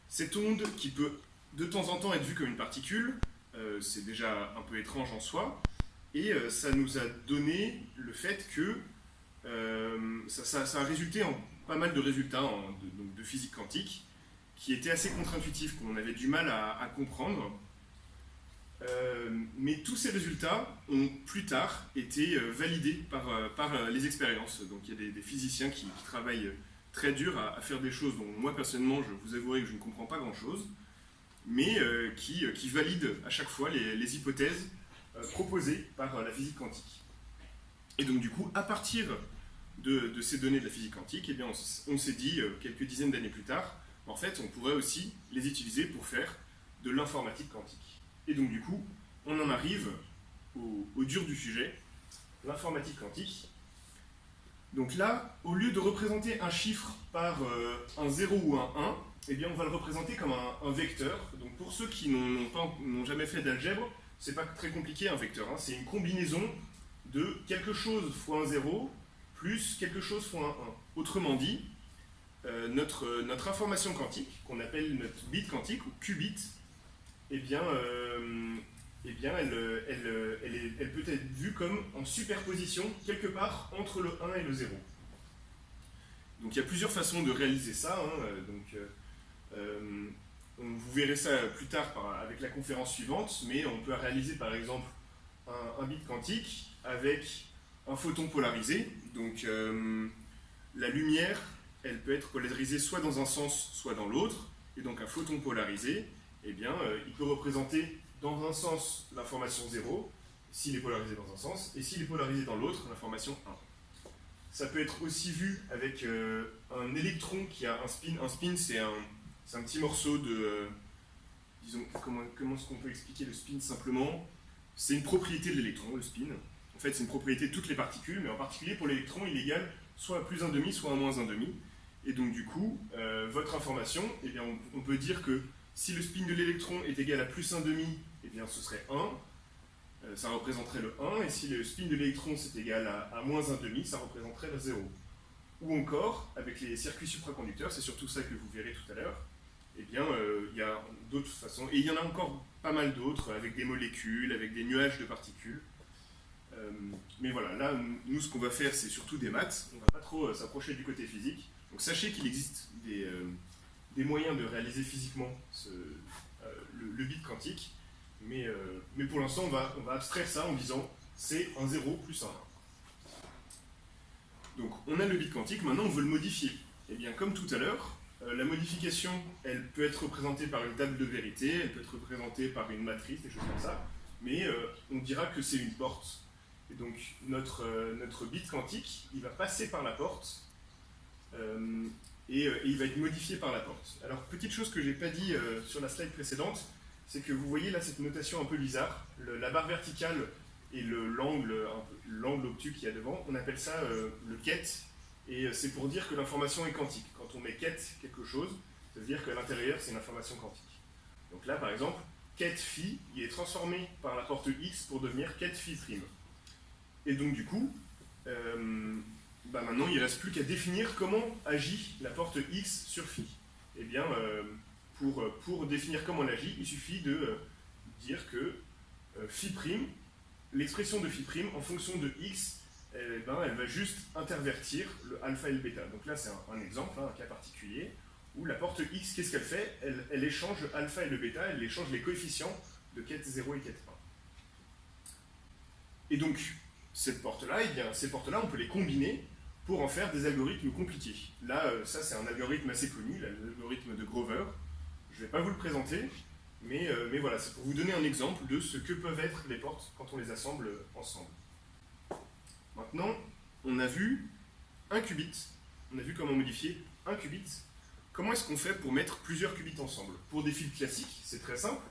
Cette onde qui peut de temps en temps être vue comme une particule, c'est déjà un peu étrange en soi, et ça nous a donné le fait que ça a résulté en pas mal de résultats de physique quantique qui étaient assez contre-intuitifs, qu'on avait du mal à comprendre. Mais tous ces résultats ont plus tard été validés par les expériences. Donc il y a des physiciens qui travaillent très dur à faire des choses dont moi personnellement je vous avouerai que je ne comprends pas grand-chose, mais qui valident à chaque fois les hypothèses proposées par la physique quantique. Et donc du coup, à partir de ces données de la physique quantique, eh bien, on s'est dit quelques dizaines d'années plus tard, en fait on pourrait aussi les utiliser pour faire de l'informatique quantique. Et donc du coup, on en arrive au dur du sujet, l'informatique quantique. Donc là, au lieu de représenter un chiffre par un 0 ou un 1, eh bien on va le représenter comme un vecteur. Donc pour ceux qui n'ont jamais fait d'algèbre, c'est pas très compliqué un vecteur, hein. C'est une combinaison de quelque chose fois un 0 plus quelque chose fois un 1. Autrement dit, notre information quantique, qu'on appelle notre bit quantique ou qubit, eh bien, elle peut être vue comme en superposition quelque part entre le 1 et le 0. Donc il y a plusieurs façons de réaliser ça, hein. Vous verrez ça plus tard avec la conférence suivante, mais on peut réaliser par exemple un bit quantique avec un photon polarisé. Donc la lumière, elle peut être polarisée soit dans un sens, soit dans l'autre, et donc un photon polarisé, eh bien, il peut représenter dans un sens l'information 0, s'il est polarisé dans un sens, et s'il est polarisé dans l'autre, l'information 1. Ça peut être aussi vu avec un électron qui a un spin. Un spin, c'est un petit morceau de... disons, comment est-ce qu'on peut expliquer le spin simplement? C'est une propriété de l'électron, le spin. En fait, c'est une propriété de toutes les particules, mais en particulier pour l'électron, il est égal soit à plus 1,5, soit à moins 1,5. Et donc, du coup, votre information, eh bien, on peut dire que si le spin de l'électron est égal à plus 1,5, eh bien ce serait 1, ça représenterait le 1, et si le spin de l'électron c'est égal à moins 1,5, ça représenterait le 0. Ou encore, avec les circuits supraconducteurs, c'est surtout ça que vous verrez tout à l'heure, eh bien il y a d'autres façons, et il y en a encore pas mal d'autres, avec des molécules, avec des nuages de particules. Mais voilà, là, nous ce qu'on va faire c'est surtout des maths, on ne va pas trop s'approcher du côté physique, donc sachez qu'il existe des moyens de réaliser physiquement le bit quantique, mais pour l'instant on va abstraire ça en disant c'est un 0 plus un 1. Donc on a le bit quantique, maintenant on veut le modifier. Et bien comme tout à l'heure, la modification elle peut être représentée par une table de vérité, elle peut être représentée par une matrice, des choses comme ça, mais on dira que c'est une porte. Et donc notre bit quantique, il va passer par la porte, et il va être modifié par la porte. Alors, petite chose que je n'ai pas dit sur la slide précédente, c'est que vous voyez là cette notation un peu bizarre, la barre verticale et l'angle obtus qu'il y a devant, on appelle ça le ket, et c'est pour dire que l'information est quantique. Quand on met ket quelque chose, ça veut dire qu'à l'intérieur c'est une information quantique. Donc là par exemple, ket phi, il est transformé par la porte x pour devenir ket phi prime. Et donc du coup, maintenant, il ne reste plus qu'à définir comment agit la porte x sur phi. Eh bien, pour définir comment elle agit, il suffit de dire que phi prime, l'expression de phi prime, en fonction de x, elle va juste intervertir le alpha et le bêta. Donc là, c'est un exemple, un cas particulier, où la porte x, qu'est-ce qu'elle fait? Elle échange le alpha et le bêta, elle échange les coefficients de ket 0 et ket 1. Et donc, ces portes-là, on peut les combiner pour en faire des algorithmes compliqués. Là, ça c'est un algorithme assez connu, l'algorithme de Grover. Je ne vais pas vous le présenter, mais voilà, c'est pour vous donner un exemple de ce que peuvent être les portes quand on les assemble ensemble. Maintenant, on a vu un qubit, on a vu comment modifier un qubit. Comment est-ce qu'on fait pour mettre plusieurs qubits ensemble? Pour des fils classiques, c'est très simple.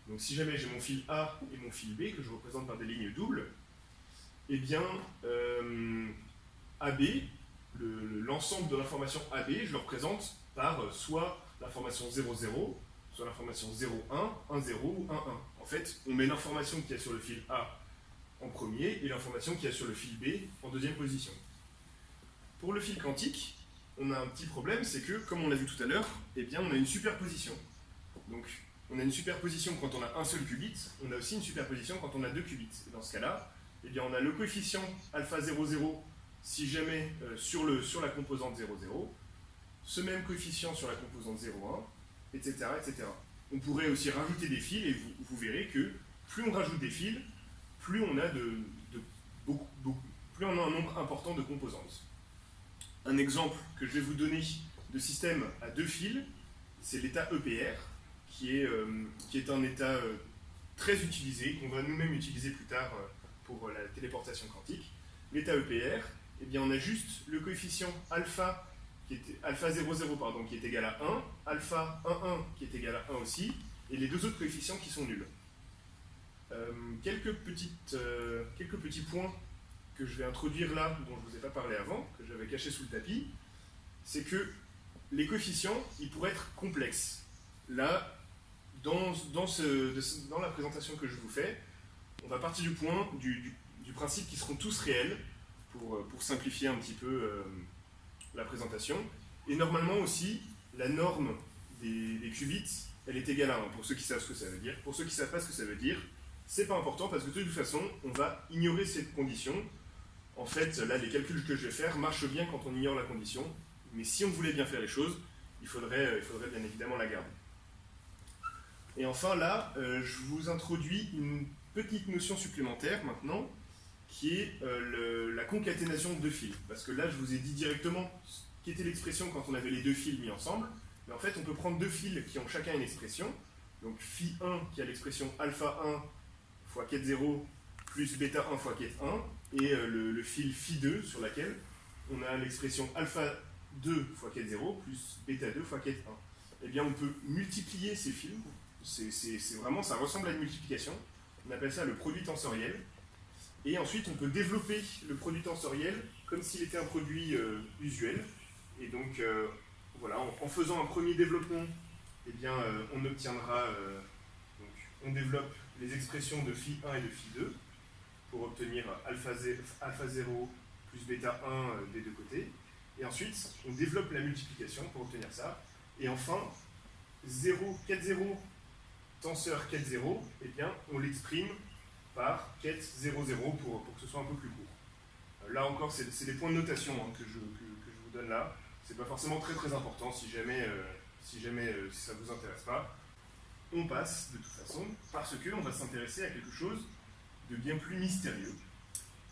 Donc si jamais j'ai mon fil A et mon fil B, que je représente par des lignes doubles, eh bien, AB, l'ensemble de l'information AB, je le représente par soit l'information 00, soit l'information 01, 10 ou 11. En fait, on met l'information qu'il y a sur le fil A en premier et l'information qu'il y a sur le fil B en deuxième position. Pour le fil quantique, on a un petit problème, c'est que, comme on l'a vu tout à l'heure, eh bien, on a une superposition. Donc, on a une superposition quand on a un seul qubit, on a aussi une superposition quand on a deux qubits. Et dans ce cas-là, eh bien, on a le coefficient alpha 00 si jamais sur la composante 00, ce même coefficient sur la composante 0,1, etc., etc. On pourrait aussi rajouter des fils, et vous verrez que plus on rajoute des fils, plus on a plus on a un nombre important de composantes. Un exemple que je vais vous donner de système à deux fils, c'est l'état EPR, qui est un état très utilisé, qu'on va nous-mêmes utiliser plus tard pour la téléportation quantique. L'état EPR, eh bien, on a juste le coefficient alpha, alpha 00 pardon, qui est égal à 1, alpha 11 qui est égal à 1 aussi, et les deux autres coefficients qui sont nuls. Quelques petits points que je vais introduire là, dont je ne vous ai pas parlé avant, que j'avais caché sous le tapis, c'est que les coefficients, ils pourraient être complexes. Là, dans la présentation que je vous fais, on va partir du principe qu'ils seront tous réels, pour simplifier un petit peu la présentation. Et normalement aussi, la norme des qubits, elle est égale à 1, pour ceux qui savent ce que ça veut dire. Pour ceux qui ne savent pas ce que ça veut dire, c'est pas important, parce que de toute façon, on va ignorer cette condition. En fait, là, les calculs que je vais faire marchent bien quand on ignore la condition, mais si on voulait bien faire les choses, il faudrait bien évidemment la garder. Et enfin, là, je vous introduis une petite notion supplémentaire maintenant, qui est la concaténation de deux fils. Parce que là, je vous ai dit directement qu'était l'expression quand on avait les deux fils mis ensemble, mais en fait, on peut prendre deux fils qui ont chacun une expression, donc phi1 qui a l'expression alpha 1 fois ket 0 plus bêta 1 fois ket 1, et le fil phi2 sur laquelle on a l'expression alpha 2 fois ket 0 plus bêta 2 fois ket 1. Eh bien, on peut multiplier ces fils, c'est vraiment, ça ressemble à une multiplication, on appelle ça le produit tensoriel, et ensuite on peut développer le produit tensoriel comme s'il était un produit usuel, et donc voilà, en faisant un premier développement, eh bien, on obtiendra, donc, on développe les expressions de phi1 et de phi2 pour obtenir alpha 0 plus bêta 1 des deux côtés. Et ensuite, on développe la multiplication pour obtenir ça. Et enfin, ket 0 tenseur ket 0, eh bien, on l'exprime par ket 0, 0 pour que ce soit un peu plus court. Là encore, c'est des points de notation que je vous donne là. C'est pas forcément très très important si jamais ça vous intéresse pas. On passe de toute façon parce qu'on va s'intéresser à quelque chose de bien plus mystérieux,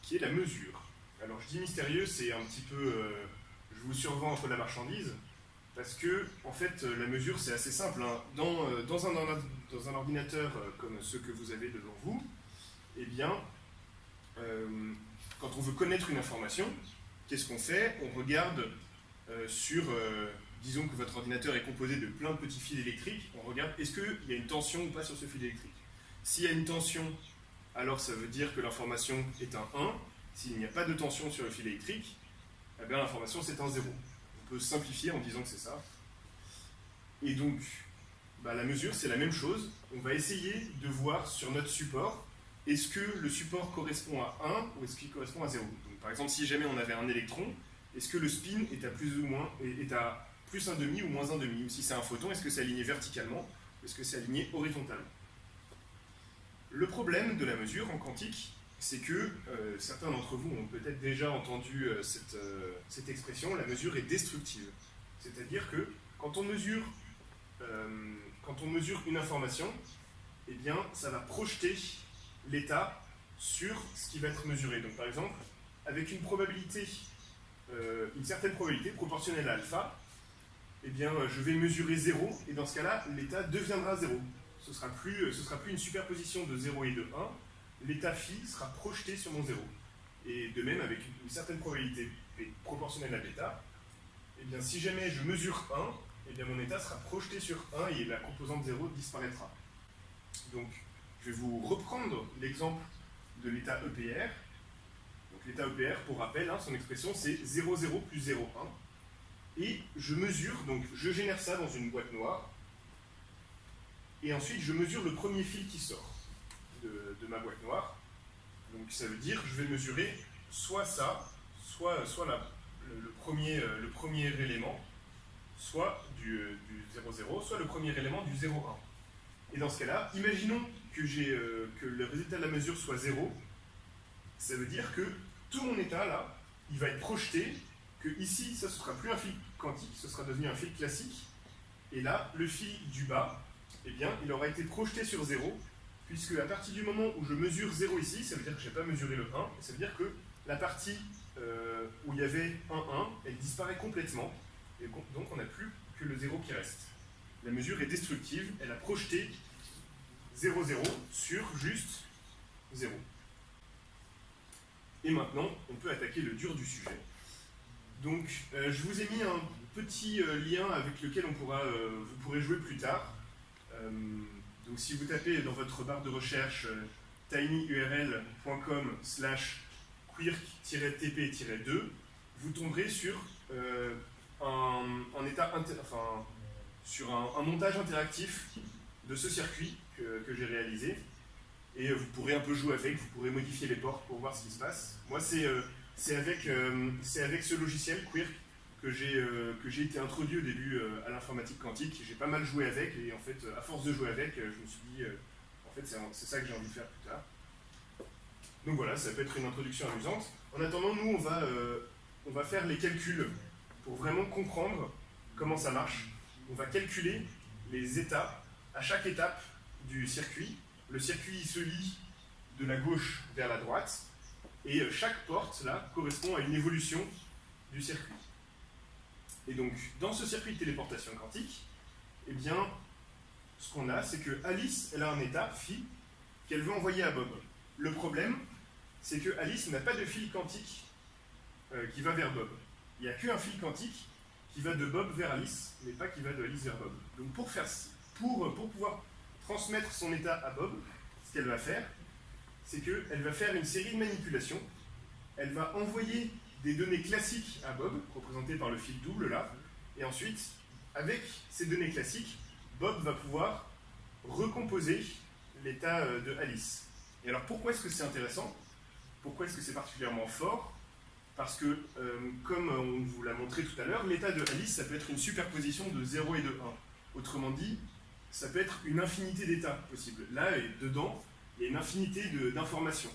qui est la mesure. Alors je dis mystérieux, c'est un petit peu, je vous survends entre la marchandise, parce que en fait la mesure c'est assez simple. Hein. Dans un ordinateur comme ceux que vous avez devant vous, eh bien, quand on veut connaître une information, qu'est-ce qu'on fait? On regarde disons que votre ordinateur est composé de plein de petits fils électriques, on regarde est-ce qu'il y a une tension ou pas sur ce fil électrique. S'il y a une tension, alors ça veut dire que l'information est un 1. S'il n'y a pas de tension sur le fil électrique, eh bien l'information c'est un 0. On peut simplifier en disant que c'est ça. Et donc, la mesure c'est la même chose. On va essayer de voir sur notre support, est-ce que le support correspond à 1 ou est-ce qu'il correspond à 0. Donc, par exemple, si jamais on avait un électron, est-ce que le spin est à plus ou moins, est à plus 1,5 ou moins 1,5, ou si c'est un photon, est-ce que c'est aligné verticalement ou est-ce que c'est aligné horizontalement. Le problème de la mesure en quantique, c'est que certains d'entre vous ont peut-être déjà entendu cette expression, la mesure est destructive. C'est-à-dire que quand on mesure une information, eh bien, ça va projeter l'état sur ce qui va être mesuré. Donc par exemple, avec une certaine probabilité proportionnelle à alpha, eh bien, je vais mesurer 0, et dans ce cas-là, l'état deviendra 0. Ce ne sera plus une superposition de 0 et de 1, l'état phi sera projeté sur mon 0. Et de même, avec une certaine probabilité proportionnelle à bêta, eh bien, si jamais je mesure 1, eh bien, mon état sera projeté sur 1 et la composante 0 disparaîtra. Donc, je vais vous reprendre l'exemple de l'état EPR. Donc, l'état EPR, pour rappel, son expression, c'est 0, 0 plus 0, 1. Et je mesure, donc je génère ça dans une boîte noire, et ensuite je mesure le premier fil qui sort de ma boîte noire. Donc ça veut dire que je vais mesurer soit ça, soit le premier élément soit du 0,0, soit le premier élément du 0,1. Et dans ce cas-là, imaginons que, que le résultat de la mesure soit 0. Ça veut dire que tout mon état, là, il va être projeté, que ici, ça ne sera plus un fil quantique, ce sera devenu un fil classique. Et là, le fil du bas, eh bien, il aura été projeté sur 0, puisque à partir du moment où je mesure 0 ici, ça veut dire que je n'ai pas mesuré le 1, et ça veut dire que la partie où il y avait 1, 1, elle disparaît complètement, et donc on n'a plus que le 0 qui reste. La mesure est destructive, elle a projeté 0, 0 sur juste 0. Et maintenant, on peut attaquer le dur du sujet. Donc, je vous ai mis un petit lien avec lequel vous pourrez jouer plus tard. Donc, si vous tapez dans votre barre de recherche tinyurl.com/quirk-tp-2, vous tomberez sur un montage interactif de ce circuit que j'ai réalisé. Et vous pourrez un peu jouer avec, vous pourrez modifier les portes pour voir ce qui se passe. Moi, c'est avec ce logiciel, Quirk, que j'ai été introduit au début à l'informatique quantique. J'ai pas mal joué avec, et en fait, à force de jouer avec, je me suis dit, en fait, c'est ça que j'ai envie de faire plus tard. Donc voilà, ça peut être une introduction amusante. En attendant, nous, on va faire les calculs pour vraiment comprendre comment ça marche. On va calculer les états à chaque étape du circuit. Le circuit se lie de la gauche vers la droite, et chaque porte, là, correspond à une évolution du circuit. Et donc, dans ce circuit de téléportation quantique, eh bien, ce qu'on a, c'est que Alice, elle a un état, phi, qu'elle veut envoyer à Bob. Le problème, c'est que Alice n'a pas de fil quantique qui va vers Bob. Il n'y a qu'un fil quantique qui va de Bob vers Alice, mais pas qui va de Alice vers Bob. Donc, pour pouvoir transmettre son état à Bob, ce qu'elle va faire, c'est qu'elle va faire une série de manipulations. Elle va envoyer des données classiques à Bob, représentées par le fil double là, et ensuite, avec ces données classiques, Bob va pouvoir recomposer l'état de Alice. Et alors pourquoi est-ce que c'est intéressant? Pourquoi est-ce que c'est particulièrement fort? Parce que, comme on vous l'a montré tout à l'heure, l'état de Alice, ça peut être une superposition de 0 et de 1. Autrement dit, ça peut être une infinité d'états possibles. Là, et dedans, il y a une infinité d'informations,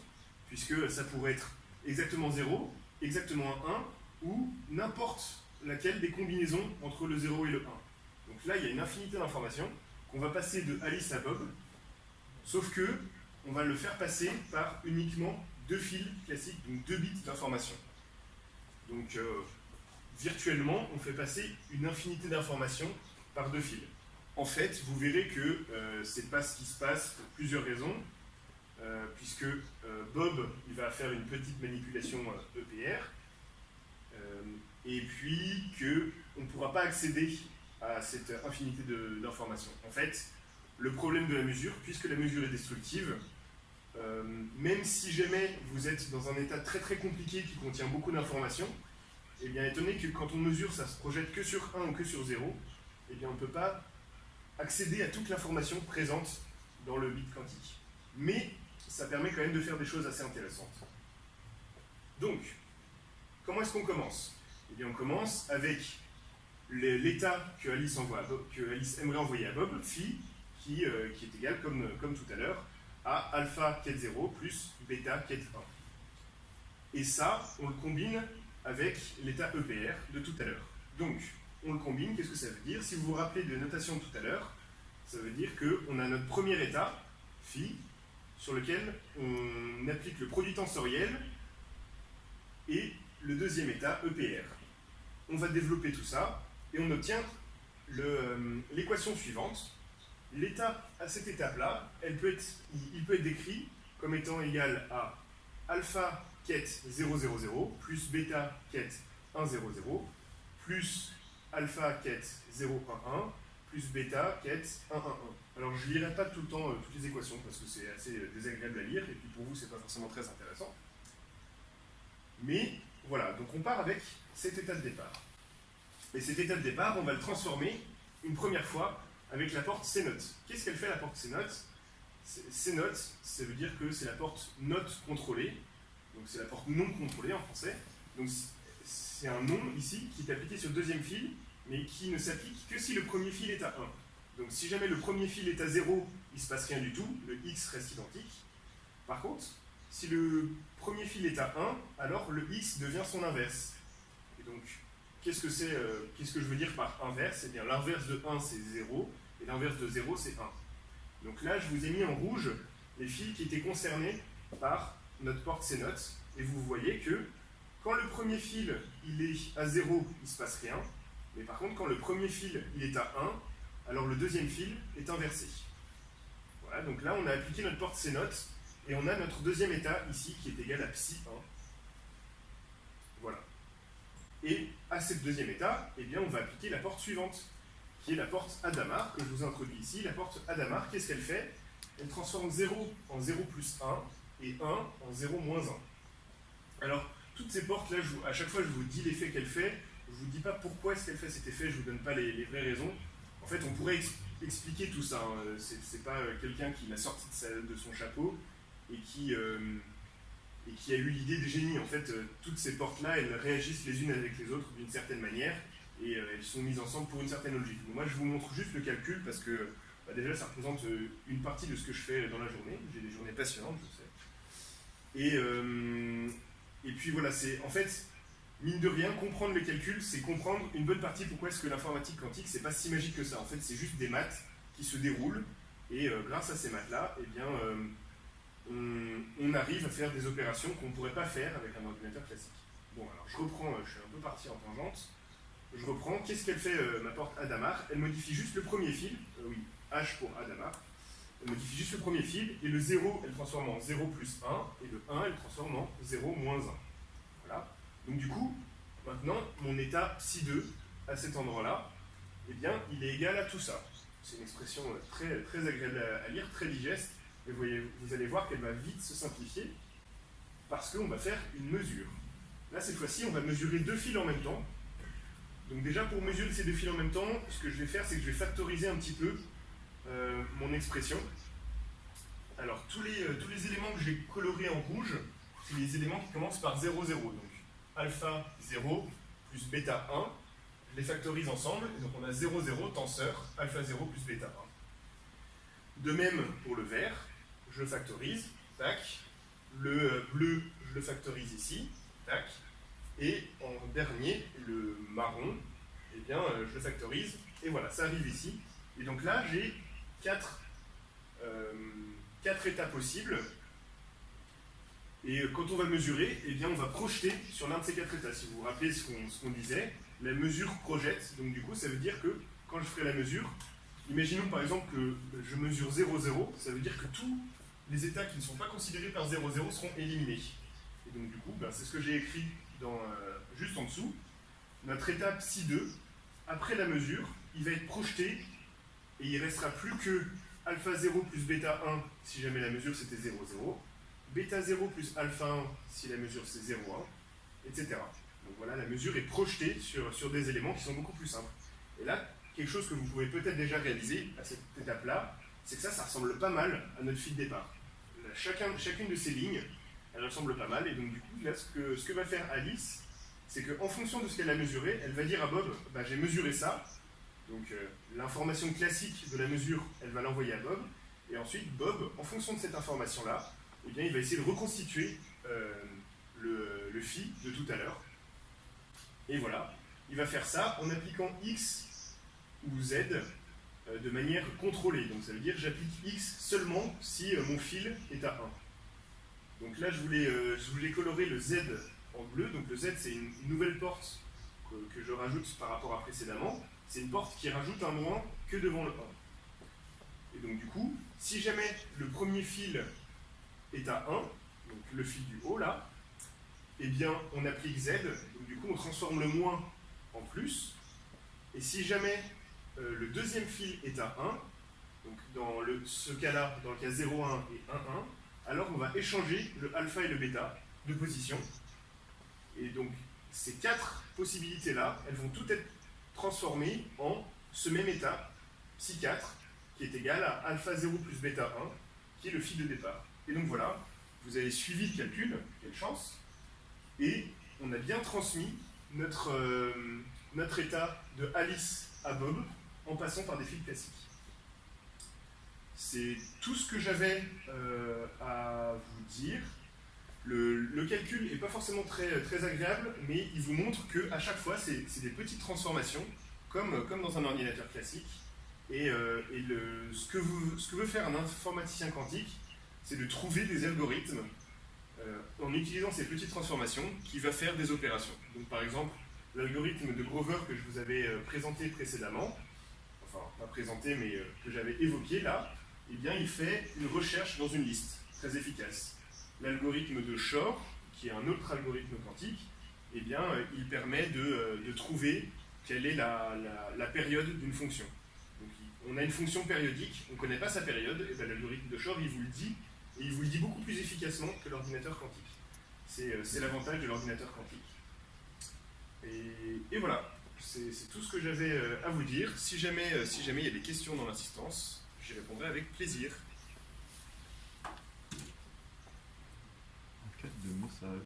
puisque ça pourrait être exactement 0, exactement un 1, ou n'importe laquelle des combinaisons entre le 0 et le 1. Donc là, il y a une infinité d'informations qu'on va passer de Alice à Bob, sauf que on va le faire passer par uniquement 2 fils classiques, donc 2 bits d'informations. Donc, virtuellement, on fait passer une infinité d'informations par 2 fils. En fait, vous verrez que c'est pas ce qui se passe pour plusieurs raisons, puisque Bob, il va faire une petite manipulation EPR, et puis qu'on ne pourra pas accéder à cette infinité d'informations. En fait, le problème de la mesure, puisque la mesure est destructive, même si jamais vous êtes dans un état très très compliqué qui contient beaucoup d'informations, eh bien, étonné que quand on mesure, ça se projette que sur 1 ou que sur 0, eh bien, on ne peut pas accéder à toute l'information présente dans le bit quantique. Mais ça permet quand même de faire des choses assez intéressantes. Donc, comment est-ce qu'on commence? Eh bien, on commence avec l'état que Alice aimerait envoyer à Bob, phi, qui est égal, comme tout à l'heure, à alpha quête 0 plus bêta quête 1. Et ça, on le combine avec l'état EPR de tout à l'heure. Donc, on le combine, qu'est-ce que ça veut dire? Si vous vous rappelez de la notation de tout à l'heure, ça veut dire qu'on a notre premier état, phi, sur lequel on applique le produit tensoriel, et le deuxième état, EPR. On va développer tout ça, et on obtient l'équation suivante. L'état à cette étape-là, il peut être décrit comme étant égal à alpha quête 0, 0, 0, plus bêta quête 1, 0, 0, plus alpha quête 0, 1, 1, plus bêta quête 1, 1, 1. Alors je ne lirai pas tout le temps toutes les équations parce que c'est assez désagréable à lire et puis pour vous c'est pas forcément très intéressant. Mais voilà, donc on part avec cet état de départ. Et cet état de départ, on va le transformer une première fois avec la porte C-note. Qu'est-ce qu'elle fait la porte C-note? C-note, ça veut dire que c'est la porte note contrôlée, donc c'est la porte non contrôlée en français. Donc c'est un nom ici qui est appliqué sur le deuxième fil, mais qui ne s'applique que si le premier fil est à 1. Donc si jamais le premier fil est à 0, il ne se passe rien du tout, le x reste identique. Par contre, si le premier fil est à 1, alors le x devient son inverse. Et donc, qu'est-ce que je veux dire par inverse? Eh bien, l'inverse de 1, c'est 0, et l'inverse de 0, c'est 1. Donc là, je vous ai mis en rouge les fils qui étaient concernés par notre porte C-note, et vous voyez que quand le premier fil il est à 0, il ne se passe rien, mais par contre, quand le premier fil il est à 1, alors le deuxième fil est inversé. Voilà, donc là, on a appliqué notre porte C-note, et on a notre deuxième état ici qui est égal à psi 1. Voilà. Et à ce deuxième état, eh bien, on va appliquer la porte suivante, qui est la porte Hadamard, que je vous ai introduit ici. La porte Hadamard, qu'est-ce qu'elle fait? Elle transforme 0 en 0 plus 1 et 1 en 0 moins 1. Alors, toutes ces portes-là, à chaque fois, je vous dis l'effet qu'elle fait. Je ne vous dis pas pourquoi est-ce qu'elle fait cet effet, je ne vous donne pas les vraies raisons. En fait, on pourrait expliquer tout ça. Hein. C'est pas quelqu'un qui l'a sorti de son chapeau et qui a eu l'idée de génie. En fait, toutes ces portes-là, elles réagissent les unes avec les autres d'une certaine manière et elles sont mises ensemble pour une certaine logique. Donc moi, je vous montre juste le calcul parce que déjà, ça représente une partie de ce que je fais dans la journée. J'ai des journées passionnantes, je sais. Et puis voilà, c'est en fait, mine de rien, comprendre les calculs, c'est comprendre une bonne partie pourquoi est-ce que l'informatique quantique, c'est pas si magique que ça. En fait, c'est juste des maths qui se déroulent et grâce à ces maths-là, eh bien, on arrive à faire des opérations qu'on ne pourrait pas faire avec un ordinateur classique. Bon, alors je reprends, je suis un peu parti en tangente. Je reprends, qu'est-ce qu'elle fait ma porte Hadamard? Elle modifie juste le premier fil, oui, H pour Hadamard. Elle modifie juste le premier fil, et le 0, elle transforme en 0 plus 1, et le 1, elle transforme en 0 moins 1. Voilà. Donc du coup, maintenant, mon état psi 2, à cet endroit-là, eh bien, il est égal à tout ça. C'est une expression très, très agréable à lire, très digeste, et vous allez voir qu'elle va vite se simplifier, parce qu'on va faire une mesure. Là, cette fois-ci, on va mesurer deux fils en même temps. Donc déjà, pour mesurer ces deux fils en même temps, ce que je vais faire, c'est que je vais factoriser un petit peu mon expression. Alors, tous les éléments que j'ai colorés en rouge, c'est les éléments qui commencent par 0, 0. Donc, alpha 0 plus bêta 1, je les factorise ensemble, et donc on a 0, 0, tenseur, alpha 0 plus bêta 1. De même pour le vert, je le factorise, tac. Le bleu, je le factorise ici, tac. Et en dernier, le marron, eh bien, je le factorise, et voilà, ça arrive ici. Et donc là, j'ai quatre états possibles. Et quand on va mesurer, eh bien, on va projeter sur l'un de ces quatre états. Si vous vous rappelez ce qu'on disait, la mesure projette. Donc du coup, ça veut dire que quand je ferai la mesure, imaginons par exemple que je mesure 0, 0, ça veut dire que tous les états qui ne sont pas considérés par 0, 0 seront éliminés. Et donc du coup, c'est ce que j'ai écrit juste en dessous. Notre état psi 2, après la mesure, il va être projeté et il ne restera plus que alpha 0 plus bêta 1 si jamais la mesure c'était 0, 0, bêta 0 plus alpha 1 si la mesure c'est 0, 1, etc. Donc voilà, la mesure est projetée sur des éléments qui sont beaucoup plus simples. Et là, quelque chose que vous pouvez peut-être déjà réaliser à cette étape-là, c'est que ça ressemble pas mal à notre fil de départ. Chacune de ces lignes, elle ressemble pas mal, et donc du coup, là, ce que va faire Alice, c'est qu'en fonction de ce qu'elle a mesuré, elle va dire à Bob, j'ai mesuré ça, donc l'information classique de la mesure, elle va l'envoyer à Bob, et ensuite Bob, en fonction de cette information-là, eh bien, il va essayer de reconstituer le phi de tout à l'heure, et voilà, il va faire ça en appliquant x ou z de manière contrôlée, donc ça veut dire j'applique x seulement si mon fil est à 1. Donc là, je voulais colorer le Z en bleu. Donc le Z, c'est une nouvelle porte que je rajoute par rapport à précédemment. C'est une porte qui rajoute un moins que devant le 1. Et donc du coup, si jamais le premier fil est à 1, donc le fil du haut là, eh bien on applique Z. Donc du coup, on transforme le moins en plus. Et si jamais le deuxième fil est à 1, donc dans ce cas-là, dans le cas 0, 1 et 1, 1, alors on va échanger le alpha et le bêta de position. Et donc, ces quatre possibilités-là, elles vont toutes être transformées en ce même état, psi 4, qui est égal à alpha 0 plus bêta 1, qui est le fil de départ. Et donc voilà, vous avez suivi le calcul, quelle chance, et on a bien transmis notre état de Alice à Bob en passant par des fils classiques. C'est tout ce que j'avais à vous dire. Le calcul n'est pas forcément très agréable, mais il vous montre qu'à chaque fois, c'est des petites transformations, comme dans un ordinateur classique. Ce que veut faire un informaticien quantique, c'est de trouver des algorithmes en utilisant ces petites transformations qui va faire des opérations. Donc par exemple, l'algorithme de Grover que je vous avais présenté précédemment, enfin pas présenté mais que j'avais évoqué là, eh bien il fait une recherche dans une liste, très efficace. L'algorithme de Shor, qui est un autre algorithme quantique, eh bien il permet de trouver quelle est la période d'une fonction. Donc on a une fonction périodique, on ne connaît pas sa période, et bien l'algorithme de Shor il vous le dit, et il vous le dit beaucoup plus efficacement que l'ordinateur quantique. C'est l'avantage de l'ordinateur quantique. Et voilà, c'est tout ce que j'avais à vous dire. Si jamais il y a des questions dans l'assistance, j'y répondrai avec plaisir. En cas de message.